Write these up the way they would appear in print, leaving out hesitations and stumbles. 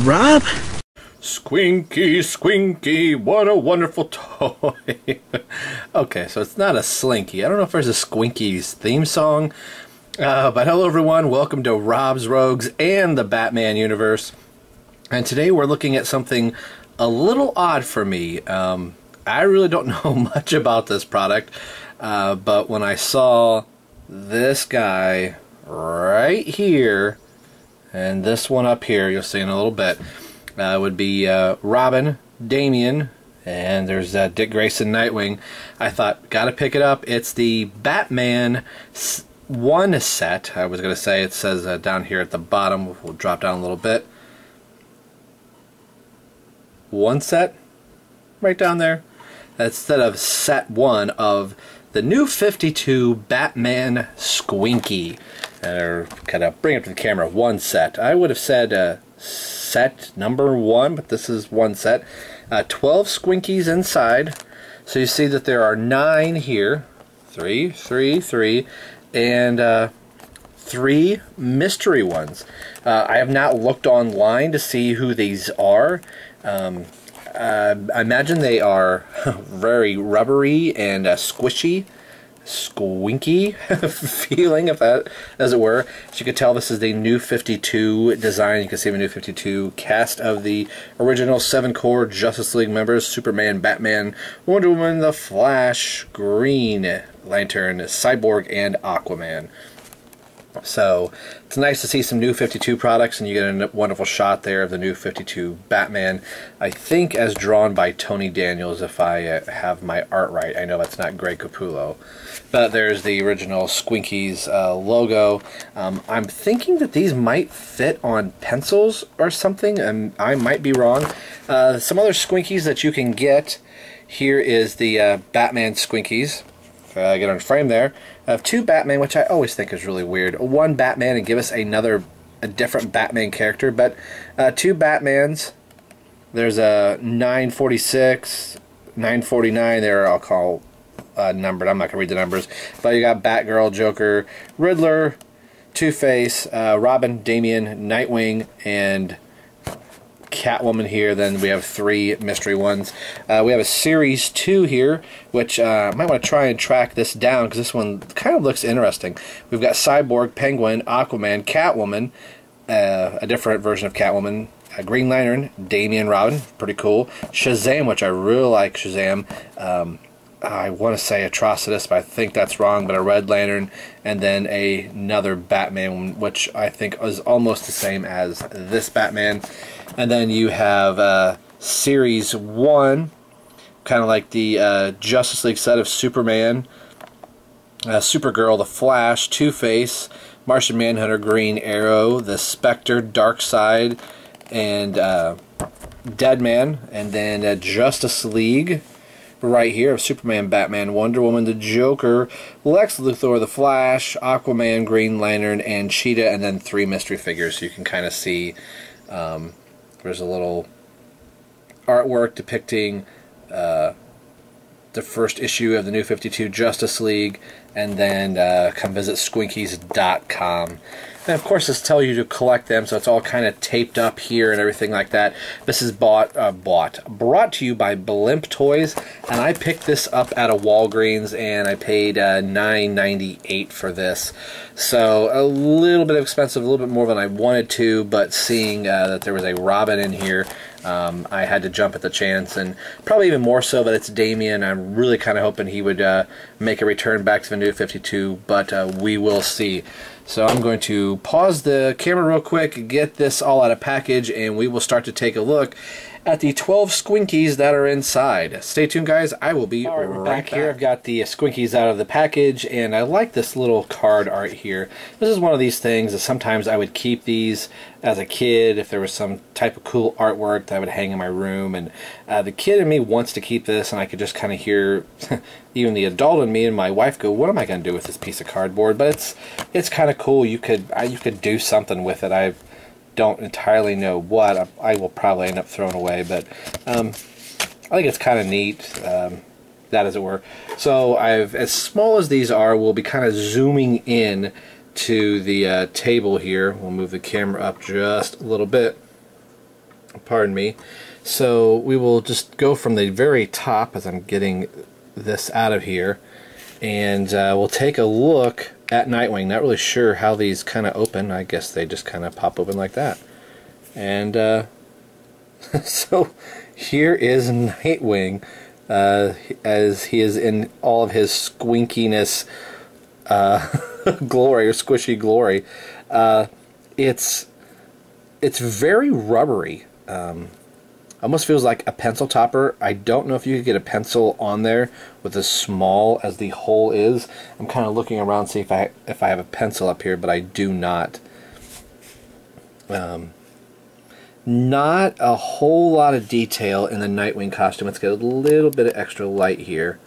Rob? Squinky, Squinky, what a wonderful toy. Okay, so it's not a Slinky. I don't know if there's a Squinkies theme song. But hello everyone, welcome to Rob's Rogues and the Batman universe. And today we're looking at something a little odd for me. I really don't know much about this product, but when I saw this guy right here, and this one up here, you'll see in a little bit, would be Robin, Damian, and there's Dick Grayson, Nightwing. I thought, gotta pick it up. It's the Batman 1 set. I was gonna say, it says down here at the bottom. We'll drop down a little bit. 1 set, right down there. Instead of set 1 of the new 52 Batman Squinky. Or kind of bring it to the camera, 1 set. I would have said set number 1, but this is 1 set. 12 Squinkies inside. So you see that there are 9 here. 3, 3, 3, and 3 mystery ones. I have not looked online to see who these are. I imagine they are very rubbery and squishy. Squinky feeling, if that, as it were. As you can tell, this is the new 52 design. You can see the new 52 cast of the original 7 core Justice League members: Superman, Batman, Wonder Woman, The Flash, Green Lantern, Cyborg, and Aquaman. So it's nice to see some new 52 products, and you get a wonderful shot there of the new 52 Batman, I think as drawn by Tony Daniels, if I have my art right. I know that's not Greg Capullo. But there's the original Squinkies logo. I'm thinking that these might fit on pencils or something, and I might be wrong. Some other Squinkies that you can get. Here is the Batman Squinkies. Get on frame there. I have 2 Batman, which I always think is really weird. 1 Batman and give us a different Batman character, but 2 Batmans. There's a 946, 949 there. I'll call numbered. I'm not gonna read the numbers, but you got Batgirl, Joker, Riddler, Two-Face, Robin, Damian, Nightwing, and Catwoman here. Then we have 3 mystery ones. We have a series 2 here, which I might want to try and track this down because this one kind of looks interesting. We've got Cyborg, Penguin, Aquaman, Catwoman, a different version of Catwoman, Green Lantern, Damian, Robin, pretty cool. Shazam, which I really like Shazam. I want to say Atrocitus, but I think that's wrong, but a Red Lantern, and then another Batman, which I think is almost the same as this Batman. And then you have Series 1, kind of like the Justice League set of Superman, Supergirl, The Flash, Two-Face, Martian Manhunter, Green Arrow, The Spectre, Darkseid, and Deadman. And then Justice League right here of Superman, Batman, Wonder Woman, the Joker, Lex Luthor, the Flash, Aquaman, Green Lantern, and Cheetah, and then 3 mystery figures. So you can kind of see there's a little artwork depicting the first issue of the new 52 Justice League, and then come visit Squinkies.com. And of course, this tells you to collect them, so it's all kind of taped up here and everything like that. This is brought to you by Blimp Toys, and I picked this up at a Walgreens, and I paid $9.98 for this. So a little bit expensive, a little bit more than I wanted to, but seeing that there was a Robin in here, I had to jump at the chance, and probably even more so that it's Damian. I'm really kind of hoping he would make a return back to the new 52, but we will see. So I'm going to pause the camera real quick, get this all out of package, and we will start to take a look at the 12 Squinkies that are inside. Stay tuned, guys. I will be right back here. I've got the Squinkies out of the package, and I like this little card art here. This is one of these things that sometimes I would keep these as a kid if there was some type of cool artwork that I would hang in my room, and the kid in me wants to keep this, and I could just kind of hear even the adult in me and my wife go, what am I going to do with this piece of cardboard? But it's kind of cool. You could do something with it. I don't entirely know what. I will probably end up throwing away, but I think it's kind of neat, that as it were. So as small as these are, we'll be kind of zooming in to the table here. We'll move the camera up just a little bit. Pardon me. So we will just go from the very top as I'm getting this out of here, and we'll take a look at Nightwing. Not really sure how these kind of open. I guess they just kind of pop open like that. And so here is Nightwing as he is in all of his squinkiness glory, or squishy glory. It's very rubbery. Almost feels like a pencil topper. I don't know if you could get a pencil on there with as small as the hole is. I'm kind of looking around to see if I have a pencil up here, but I do not. Not a whole lot of detail in the Nightwing costume. Let's get a little bit of extra light here.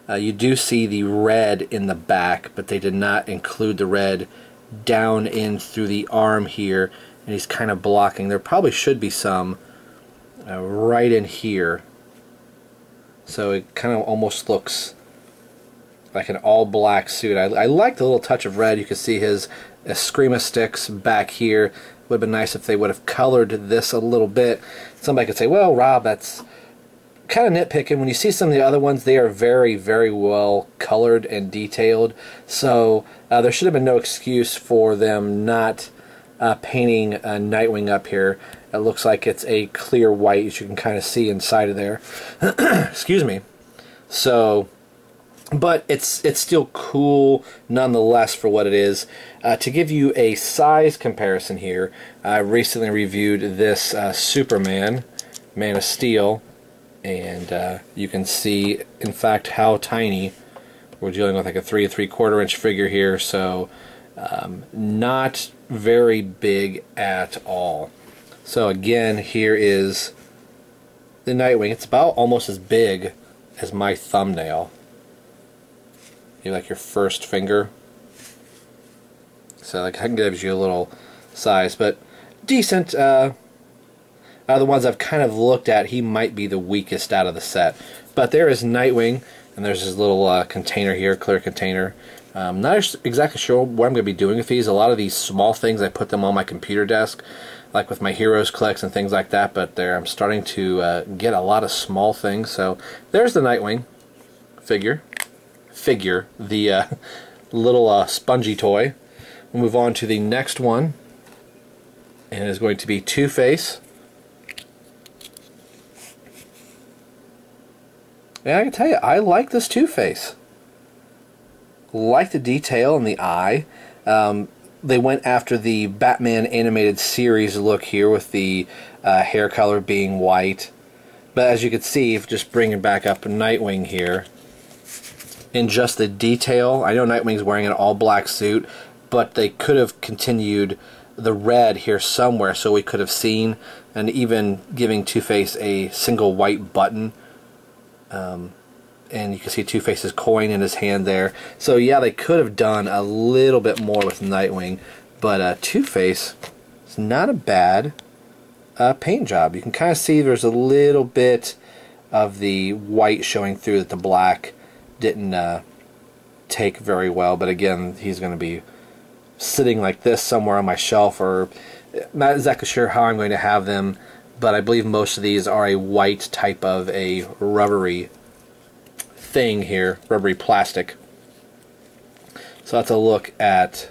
You do see the red in the back, but they did not include the red down in through the arm here, and he's kind of blocking. There probably should be some right in here, so it kind of almost looks like an all-black suit. I like the little touch of red. You can see his Eskrima sticks back here. Would have been nice if they would have colored this a little bit. Somebody could say, well, Rob, that's kind of nitpicking. When you see some of the other ones, they are very, very well colored and detailed. So there should have been no excuse for them not painting Nightwing up here. It looks like it's a clear white, as you can kind of see inside of there. Excuse me. So, but it's still cool nonetheless for what it is. To give you a size comparison here, I recently reviewed this Superman, Man of Steel, and you can see, in fact, how tiny. We're dealing with like a 3 3/4 inch figure here, so not very big at all. So again, here is the Nightwing. It's about almost as big as my thumbnail. You like your first finger. So like, that gives you a little size, but decent. Out of the ones I've kind of looked at, he might be the weakest out of the set. But there is Nightwing, and there's this little container here, clear container. Not exactly sure what I'm going to be doing with these. A lot of these small things, I put them on my computer desk, like with my Heroes clicks and things like that, but I'm starting to get a lot of small things. So there's the Nightwing figure, the little spongy toy. We'll move on to the next one, and it is going to be Two-Face. Yeah, I can tell you, I like this Two-Face. Like the detail in the eye. They went after the Batman animated series look here with the hair color being white. But as you can see, just bringing back up Nightwing here, in just the detail, I know Nightwing's wearing an all-black suit, but they could have continued the red here somewhere so we could have seen, and even giving Two-Face a single white button. And you can see Two-Face's coin in his hand there. So yeah, they could have done a little bit more with Nightwing, but Two-Face is not a bad paint job. You can kind of see there's a little bit of the white showing through that the black didn't take very well, but again, he's going to be sitting like this somewhere on my shelf, or not exactly sure how I'm going to have them, but I believe most of these are a white type of a rubbery thing here, rubbery plastic. So that's a look at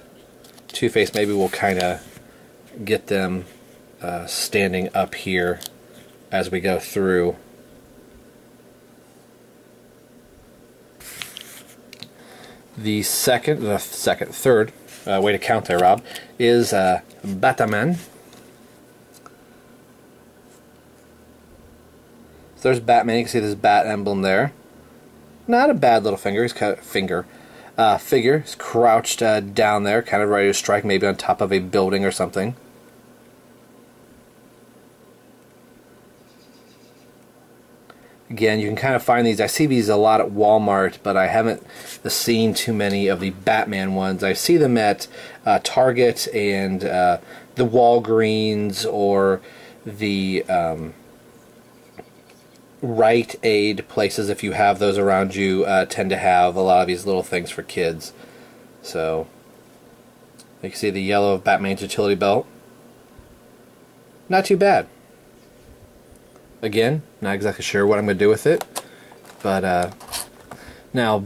Two-Face. Maybe we'll kind of get them standing up here as we go through. The third way to count there, Rob, is Batman. So there's Batman. You can see this bat emblem there. Not a bad little finger. He's kind of figure. He's crouched down there, kind of ready to strike, maybe on top of a building or something. Again, you can kind of find these. I see these a lot at Walmart, but I haven't seen too many of the Batman ones. I see them at Target and the Walgreens or the Rite Aid places, if you have those around you, tend to have a lot of these little things for kids. So you can see the yellow of Batman's utility belt. not too bad. Again, not exactly sure what I'm going to do with it, but now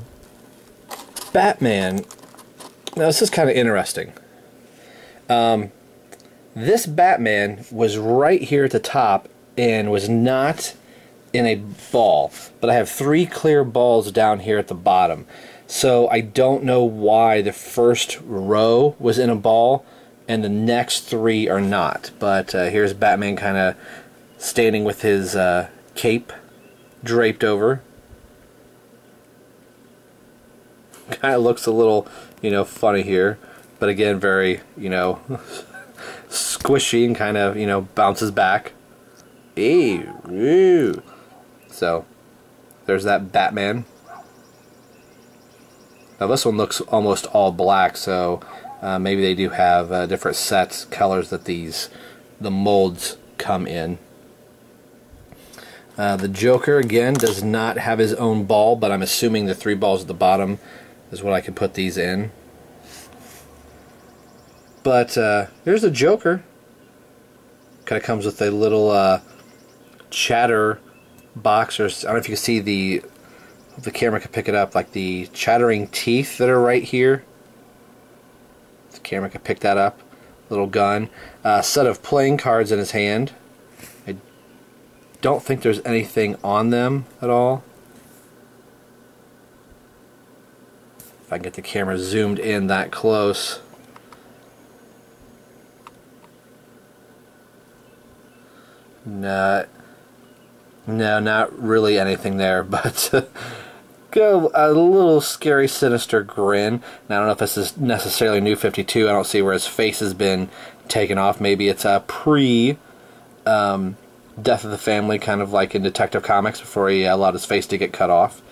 Batman. Now this is kind of interesting. This Batman was right here at the top and was not in a ball, but I have 3 clear balls down here at the bottom. So I don't know why the first row was in a ball and the next 3 are not. But here's Batman kind of standing with his cape draped over. Kind of looks a little, you know, funny here, but again, very, you know, squishy and kind of, you know, bounces back. Ew. So there's that Batman. Now this one looks almost all black, so maybe they do have different sets, colors that the molds come in. The Joker, again, does not have his own ball, but I'm assuming the 3 balls at the bottom is what I can put these in. But here's the Joker. Kind of comes with a little chatter box, or I don't know if you can see if the camera can pick it up, like the chattering teeth that are right here. The camera can pick that up. Little gun. Set of playing cards in his hand. I don't think there's anything on them at all. If I can get the camera zoomed in that close. No, not really anything there, but go a little scary, sinister grin. Now, I don't know if this is necessarily New 52. I don't see where his face has been taken off. Maybe it's a pre Death of the Family, kind of like in Detective Comics, before he allowed his face to get cut off.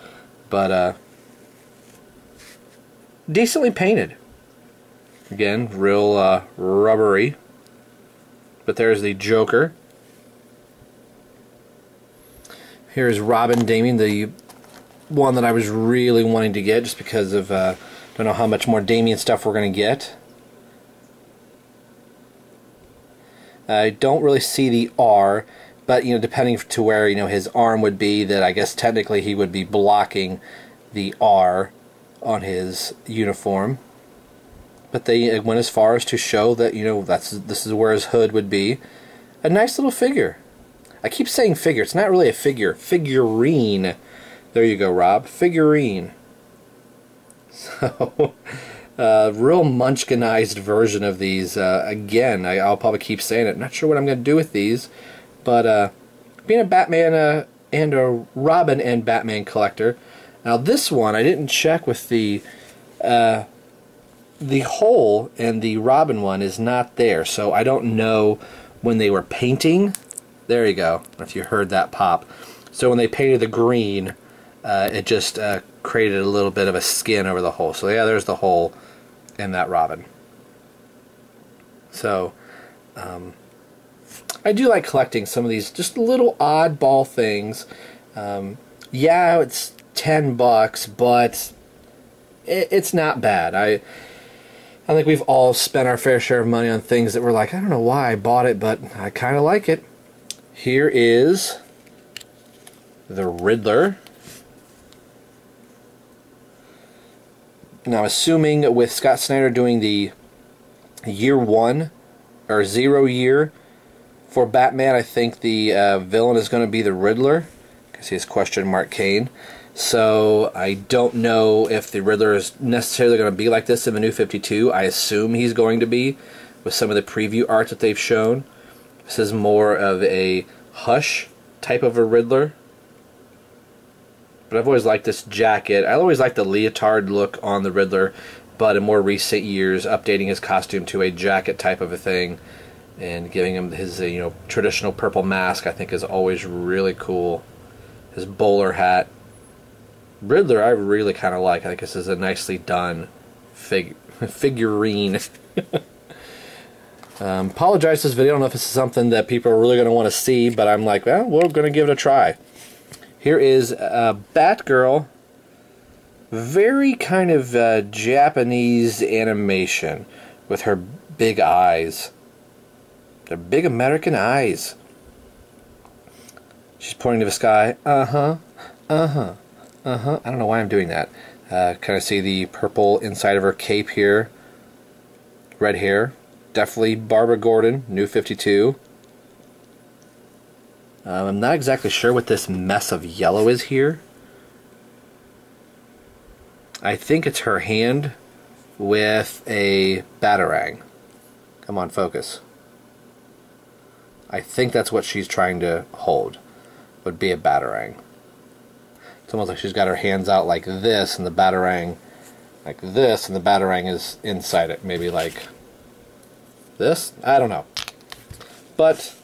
But decently painted. Again, real rubbery. But there's the Joker. Here's Robin Damien, the one that I was really wanting to get, just because of don't know how much more Damien stuff we're going to get. I don't really see the R, but you know, depending to where, you know, his arm would be, that I guess technically he would be blocking the R on his uniform. But they went as far as to show that, you know, this is where his hood would be. A nice little figure. I keep saying figure. It's not really a figure. Figurine. There you go, Rob. Figurine. So, real munchkinized version of these. Again, I'll probably keep saying it. Not sure what I'm going to do with these. But being a Batman and a Robin and Batman collector. Now this one, I didn't check with the hole, and the Robin one is not there. So I don't know when they were painting. There you go, if you heard that pop. So when they painted the green, it just created a little bit of a skin over the hole. So yeah, there's the hole in that Robin. So I do like collecting some of these just little oddball things. Yeah, it's $10, but it's not bad. I think we've all spent our fair share of money on things that we're like, I don't know why I bought it, but I kind of like it. Here is the Riddler. Now, assuming with Scott Snyder doing the year 1 or 0 year for Batman, I think the villain is going to be the Riddler, because he has question mark Kane. So I don't know if the Riddler is necessarily going to be like this in the New 52. I assume he's going to be, with some of the preview art that they've shown. This is more of a Hush type of a Riddler. But I've always liked this jacket. I always liked the leotard look on the Riddler, but in more recent years, updating his costume to a jacket type of a thing and giving him his you know, traditional purple mask, I think is always really cool. His bowler hat. Riddler I really kind of like. I think this is a nicely done figurine. Apologize for this video. I don't know if this is something that people are really going to want to see, but I'm like, well, we're going to give it a try. Here is Batgirl. Very kind of Japanese animation with her big eyes. They're big American eyes. She's pointing to the sky. Uh-huh. Uh-huh. Uh-huh. I don't know why I'm doing that. Kind of see the purple inside of her cape here. Red hair. Definitely Barbara Gordon, New 52. I'm not exactly sure what this mess of yellow is here. I think it's her hand with a batarang. Come on, focus. I think that's what she's trying to hold. Would be a batarang. It's almost like she's got her hands out like this, and the batarang like this, and the batarang is inside it. Maybe like this? I don't know. But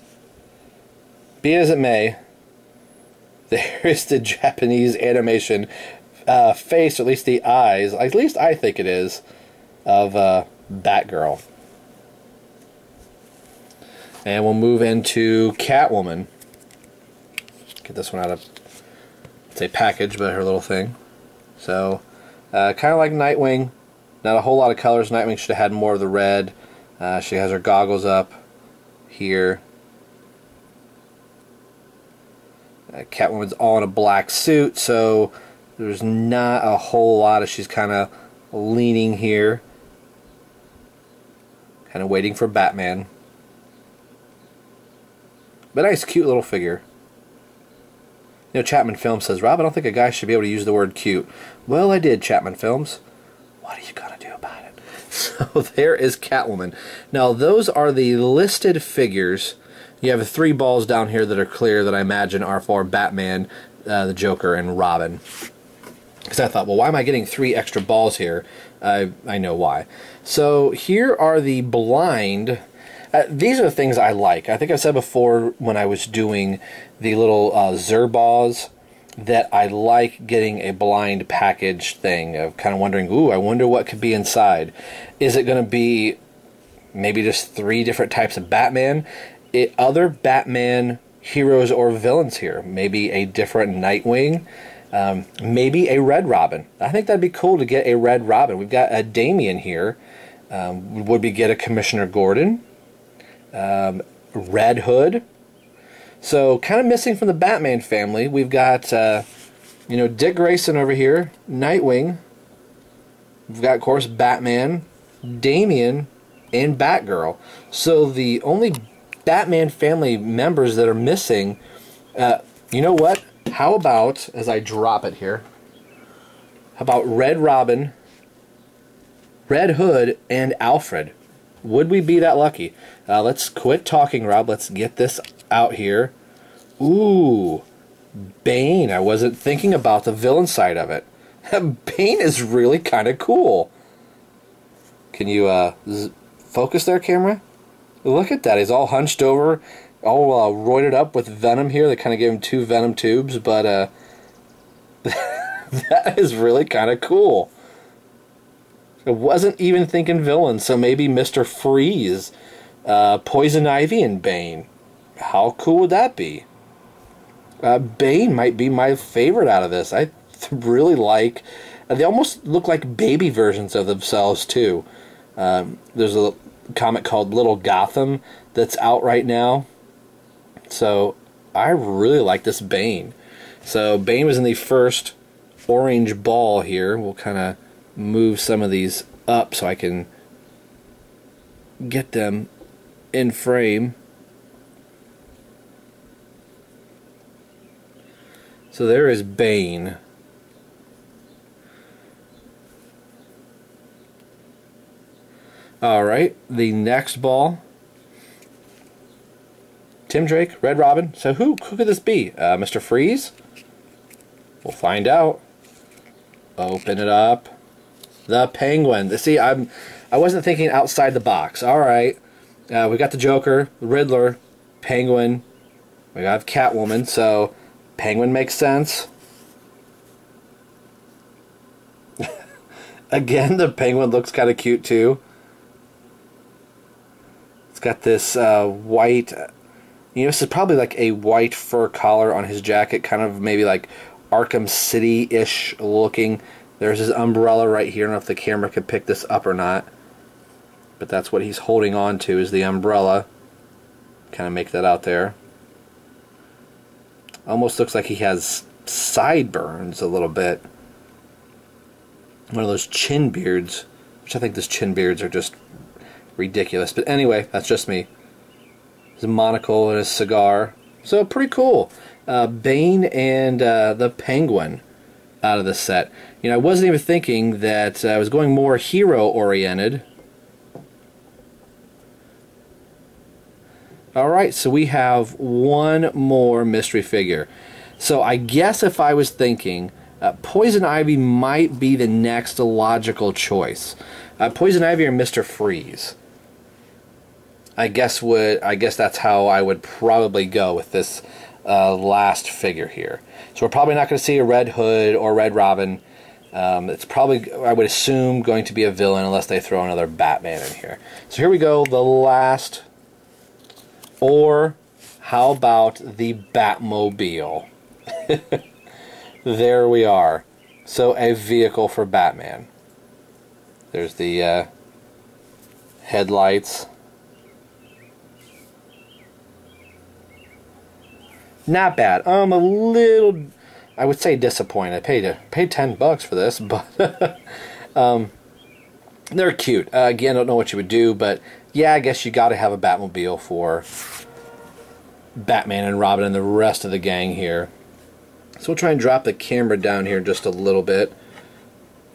be it as it may, there is the Japanese animation face, or at least the eyes, at least I think it is, of Batgirl. And we'll move into Catwoman. Get this one out of, it's a package, but her little thing. So, kind of like Nightwing, not a whole lot of colors. Nightwing should have had more of the red. She has her goggles up here. Catwoman's all in a black suit, so there's not a whole lot of, she's kind of leaning here, kind of waiting for Batman. But nice, cute little figure. You know, Chapman Films says, Rob, I don't think a guy should be able to use the word cute. Well, I did, Chapman Films. What are you going to do about it? So there is Catwoman. Now, those are the listed figures. You have 3 balls down here that are clear that I imagine are for Batman, the Joker, and Robin. Because I thought, well, why am I getting 3 extra balls here? I know why. So here are the blind. These are the things I like. I think I said before when I was doing the little Zerballs that I like getting a blind package thing. Of kind of wondering, ooh, I wonder what could be inside. Is it going to be maybe just 3 different types of Batman? Other Batman heroes or villains here. Maybe a different Nightwing. Maybe a Red Robin. I think that'd be cool to get a Red Robin. We've got a Damian here. Would we get a Commissioner Gordon? Red Hood. So kind of missing from the Batman family. We've got you know, Dick Grayson over here, Nightwing. We've got, of course, Batman, Damian, and Batgirl. So the only Batman family members that are missing, you know what? How about, as I drop it here, how about Red Robin, Red Hood, and Alfred? Would we be that lucky? Let's quit talking, Rob. Let's get this out here. Ooh, Bane. I wasn't thinking about the villain side of it. Bane is really kind of cool. Can you focus there, camera? Look at that. He's all hunched over, all roided up with venom here. They kind of gave him 2 venom tubes, but that is really kind of cool. I wasn't even thinking villain, so maybe Mr. Freeze, Poison Ivy, and Bane. How cool would that be? Bane might be my favorite out of this. I really like... they almost look like baby versions of themselves, too. There's a comic called Little Gotham that's out right now. So, I really like this Bane. So, Bane was in the first orange ball here. We'll kind of move some of these up so I can get them in frame. So there is Bane. Alright, the next ball. Tim Drake, Red Robin. So who could this be? Mr. Freeze? We'll find out. Open it up. The Penguin. See, I wasn't thinking outside the box. Alright. We got the Joker, the Riddler, Penguin. We got Catwoman, so Penguin makes sense. Again, the Penguin looks kind of cute too. It's got this white, you know, this is probably like a white fur collar on his jacket, kind of maybe like Arkham City-ish looking. There's his umbrella right here. I don't know if the camera could pick this up or not, but that's what he's holding on to, is the umbrella. Kind of make that out there. Almost looks like he has sideburns a little bit. One of those chin beards, which I think those chin beards are just ridiculous. But anyway, that's just me. His monocle and his cigar. So pretty cool. Bane and the Penguin out of the set. You know, I wasn't even thinking that I was going more hero-oriented. Alright, so we have one more mystery figure. So I guess if I was thinking, Poison Ivy might be the next logical choice. Poison Ivy or Mr. Freeze. I guess that's how I would probably go with this last figure here. So we're probably not going to see a Red Hood or Red Robin. It's probably, I would assume, going to be a villain unless they throw another Batman in here. So here we go, the last. Or how about the Batmobile? There we are. So a vehicle for Batman. There's the headlights. Not bad. I'm a little, I would say, disappointed. I paid $10 for this, but they're cute. Again, I don't know what you would do, but yeah, I guess you got to have a Batmobile for Batman and Robin and the rest of the gang here. So we'll try and drop the camera down here just a little bit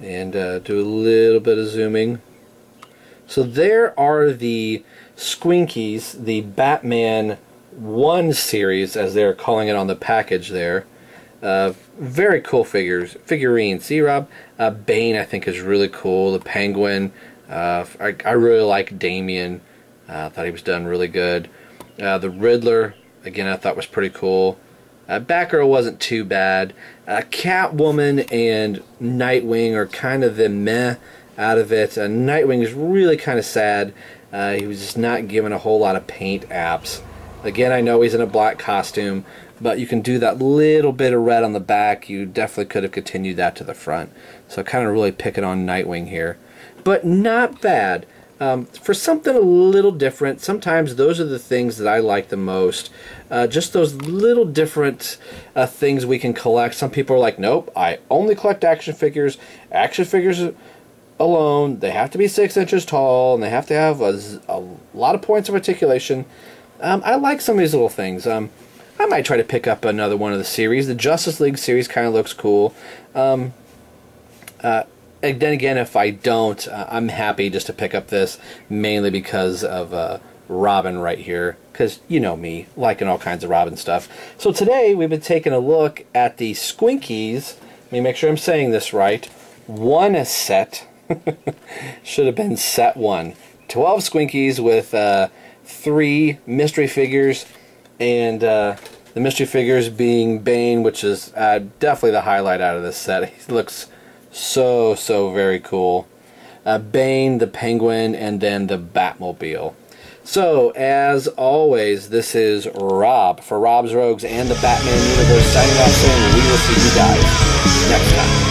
and do a little bit of zooming. So there are the Squinkies, the Batman 1 series, as they're calling it on the package there. Very cool figurines. See, Rob? Bane, I think, is really cool. The Penguin. I really like Damien. I thought he was done really good. The Riddler, again, I thought was pretty cool. Batgirl wasn't too bad. Catwoman and Nightwing are kind of the meh out of it. Nightwing is really kind of sad. He was just not given a whole lot of paint apps. Again, I know he's in a black costume, but you can do that little bit of red on the back. You definitely could have continued that to the front. So kind of really picking on Nightwing here. But not bad. For something a little different, sometimes those are the things that I like the most. Just those little different things we can collect. Some people are like, nope, I only collect action figures. Action figures alone, they have to be 6 inches tall, and they have to have a lot of points of articulation. I like some of these little things. I might try to pick up another one of the series. The Justice League series kind of looks cool. And then again, if I don't, I'm happy just to pick up this, mainly because of Robin right here. Because you know me, liking all kinds of Robin stuff. So today, we've been taking a look at the Squinkies. Let me make sure I'm saying this right. 1 set. Should have been set 1. 12 Squinkies with 3 mystery figures, and the mystery figures being Bane, which is definitely the highlight out of this set. He looks so very cool. Bane, the Penguin, and then the Batmobile. So, as always, this is Rob for Rob's Rogues and the Batman Universe signing off saying we will see you guys next time.